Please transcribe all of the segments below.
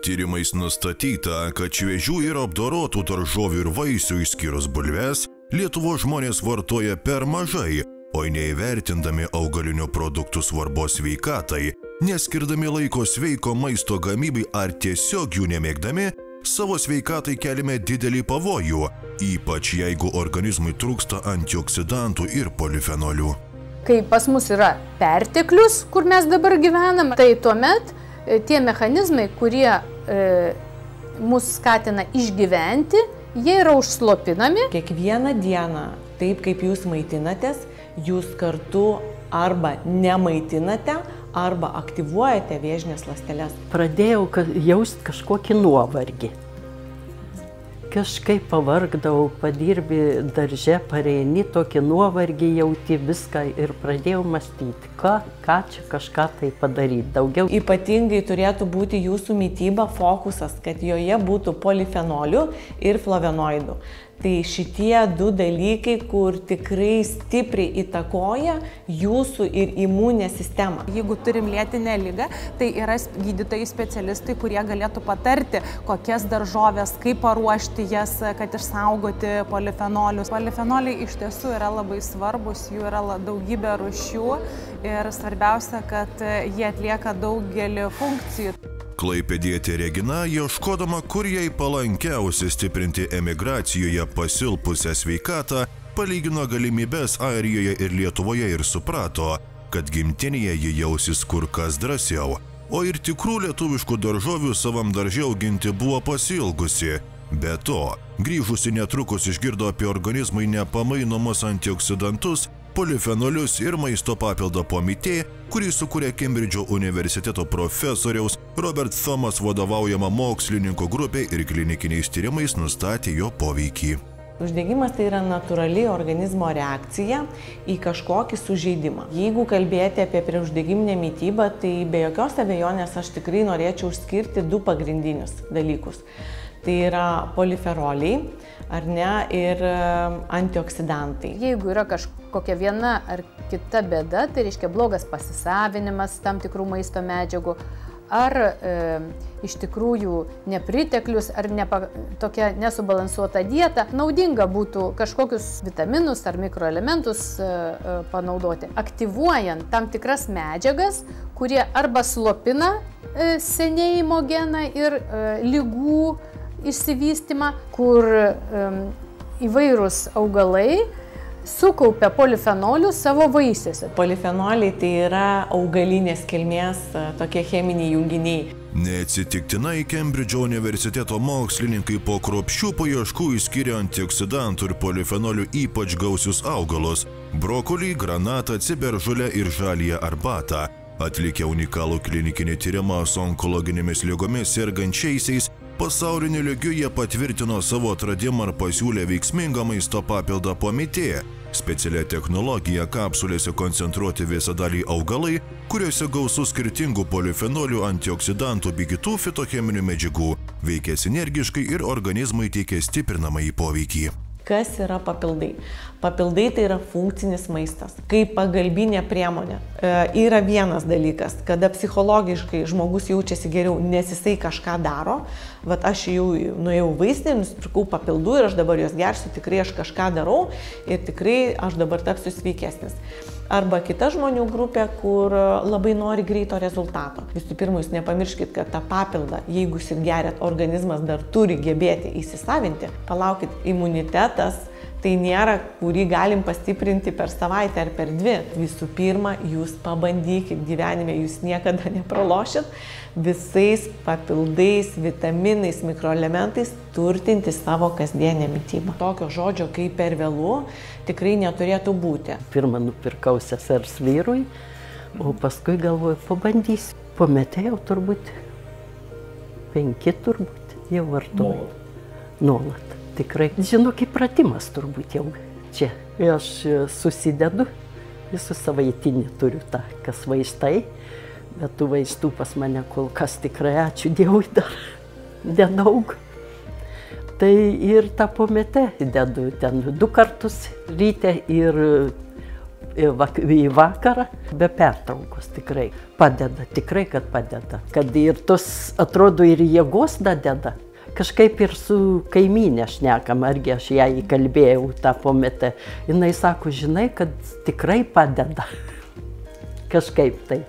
Tyrimais nustatyta, kad šviežių ir apdorotų daržovių ir vaisių išskyrus bulves Lietuvos žmonės vartoja per mažai, o neįvertindami augalinių produktų svarbos sveikatai, neskirdami laiko sveiko maisto gamybai ar tiesiog jų nemėgdami, savo sveikatai keliame didelį pavojų, ypač jeigu organizmui trūksta antioksidantų ir polifenolių. Kai pas mus yra perteklius, kur mes dabar gyvenam, tai tuomet tie mechanizmai, kurie mus skatina išgyventi, jie yra užslopinami. Kiekvieną dieną, taip kaip jūs maitinatės, jūs kartu arba nemaitinate, arba aktyvuojate vėžines ląsteles. Pradėjau jausti kažkokį nuovargį. Kažkaip pavargdavau, padirbi darže, pareini, tokį nuovargį jauti viską ir pradėjau mąstyti, ką čia kažką tai padaryti daugiau. Ypatingai turėtų būti jūsų mityba fokusas, kad joje būtų polifenolių ir flavenoidų. Tai šitie du dalykai, kur tikrai stipriai įtakoja jūsų ir imuninę sistemą. Jeigu turim lėtinę ligą, tai yra gydytojai specialistai, kurie galėtų patarti, kokias daržoves, kaip paruošti jas, kad išsaugoti polifenolius. Polifenoliai iš tiesų yra labai svarbus, jų yra daugybė rūšių ir svarbiausia, kad jie atlieka daugelį funkcijų. Klaipėdietė Regina, ieškodama, kur jai palankiausia stiprinti emigracijoje pasilpusią sveikatą, palygino galimybes Airijoje ir Lietuvoje ir suprato, kad gimtinėje ji jausis kur kas drąsiau, o ir tikrų lietuviškų daržovių savam darže auginti buvo pasilgusi. Be to, grįžusi netrukus išgirdo apie organizmui nepamainomus antioksidantus, polifenolius ir maisto papildą Pomité, kurį sukūrė Kembridžo universiteto profesoriaus Robert Thomas vadovaujama mokslininkų grupė ir klinikiniais tyrimais nustatė jo poveikį. Uždegimas tai yra natūrali organizmo reakcija į kažkokį sužeidimą. Jeigu kalbėti apie priešuždegiminę mitybą, tai be jokios abejonės aš tikrai norėčiau išskirti du pagrindinius dalykus. Tai yra polifenoliai, ar ne, ir antioksidantai. Jeigu yra kažkokia viena ar kita bėda, tai reiškia blogas pasisavinimas tam tikrų maisto medžiagų, ar iš tikrųjų nepriteklius, ar tokia nesubalansuota dieta, naudinga būtų kažkokius vitaminus ar mikroelementus panaudoti, aktyvuojant tam tikras medžiagas, kurie arba slopina senėjimo geną ir ligų išsivystymą, kur įvairūs augalai sukaupia polifenolių savo vaisiuose. Polifenoliai tai yra augalinės kilmės tokie cheminiai junginiai. Neatsitiktinai Kembridžo universiteto mokslininkai po kruopščių paieškų išskyrė antioksidantų ir polifenolių ypač gausius augalus – brokolį, granatą, ciberžolę ir žaliąją arbatą. Atlikę unikalų klinikinį tyrimą su onkologinėmis ligomis sergančiaisiais, pasauliniu lygiu jie patvirtino savo atradimą ir pasiūlė veiksmingą maisto papildą Pomité. Specialią technologiją kapsulėse koncentruoti visadaliai augalai, kuriuose gausu skirtingų polifenolių, antioksidantų bei kitų fitocheminių medžiagų, veikia sinergiškai ir organizmui teikia stiprinamąjį poveikį. Kas yra papildai? Papildai tai yra funkcinis maistas, kaip pagalbinė priemonė. Yra vienas dalykas, kada psichologiškai žmogus jaučiasi geriau, nes jisai kažką daro. Vat aš jau nuėjau vaistinį, nusipirkau papildų ir aš dabar juos gersiu, tikrai aš kažką darau ir tikrai aš dabar tapsiu sveikesnis. Arba kita žmonių grupė, kur labai nori greito rezultato. Visų pirma, jūs nepamirškit, kad tą papildą, jeigu jūs ir geriat, organizmas dar turi gebėti įsisavinti. Palaukit, imunitetas tai nėra, kurį galim pastiprinti per savaitę ar per dvi. Visų pirma, jūs pabandykit gyvenime, jūs niekada nepralošit visais papildais, vitaminais, mikroelementais turtinti savo kasdienę mitybą. Tokio žodžio kaip per vėlu tikrai neturėtų būti. Pirmą nupirkau sesers vyrui, o paskui galvoju, pabandysiu. Pametėjau turbūt 5 jau vartoju. Nuolat. Tikrai, žinau, kaip pratimas turbūt jau čia. Aš susidedu, visų savaitinį turiu tą, kas vaistai, bet tų vaistų pas mane kol kas tikrai, ačiū Dievui, dar nedaug. Tai ir tą Pomité dedu ten 2 kartus ryte ir į vakarą, be pertraukos tikrai. Padeda, tikrai, kad padeda. Kad ir tos, atrodo, ir jėgos dadeda. Kažkaip ir su kaimynė šnekam, argi aš ją įkalbėjau tą pometę. Jinai sako, žinai, kad tikrai padeda. Kažkaip tai.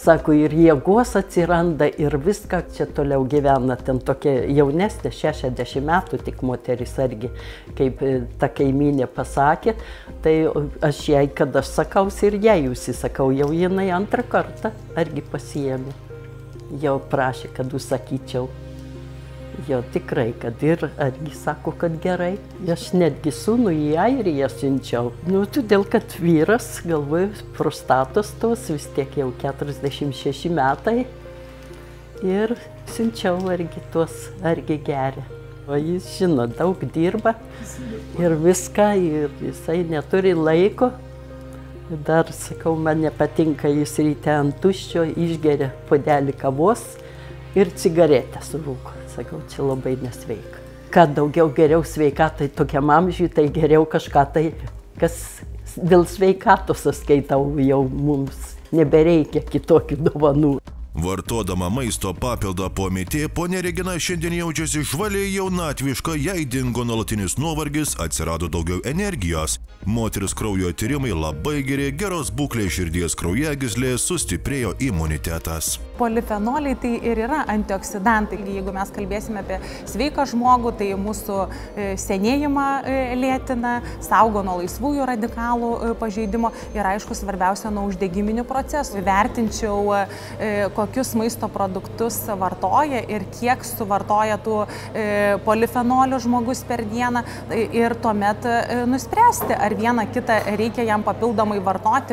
Sako, ir jėgos atsiranda, ir viską čia toliau gyvena. Ten tokia jaunesnė, 60 metų, tik moteris argi, kaip ta kaimynė pasakė. Tai aš jai, kad aš sakausi, ir jai užsisakau, jau jinai antrą kartą argi pasiėmė. Jau prašė, kad užsakyčiau. Jo tikrai, kad ir argi sako, kad gerai. Aš netgi sūnų į Airiją siunčiau. Nu, todėl, kad vyras, galvoju, prostatos tos, vis tiek jau 46 metai. Ir siunčiau argi tuos, argi geria. O jis žino, daug dirba ir viską, ir jisai neturi laiko. Dar, sakau, man nepatinka, jis ryte ant tuščio išgeria puodelį kavos ir cigaretę surūko. Sakau, čia labai nesveika. Ką daugiau geriau sveikatai tokiam amžiui, tai geriau kažką tai, kas dėl sveikatos, aš skaitau, jau mums nebereikia kitokių dovanų. Vartodama maisto papildą Pometė, ponia Regina šiandien jaučiasi žvaliai jaunatviška, jai dingo nuolatinis nuovargis, atsirado daugiau energijos. Moters kraujo tyrimai labai geri, geros būklės širdies kraujagyslės, sustiprėjo imunitetas. Polifenoliai tai ir yra antioksidantai. Jeigu mes kalbėsime apie sveiką žmogų, tai mūsų senėjimą lėtina, saugo nuo laisvųjų radikalų pažeidimo ir, aišku, svarbiausia, nuo uždegiminių procesų. Vertinčiau, kokius maisto produktus vartoja ir kiek suvartoja tų polifenolių žmogus per dieną ir tuomet nuspręsti, ar vieną kitą reikia jam papildomai vartoti.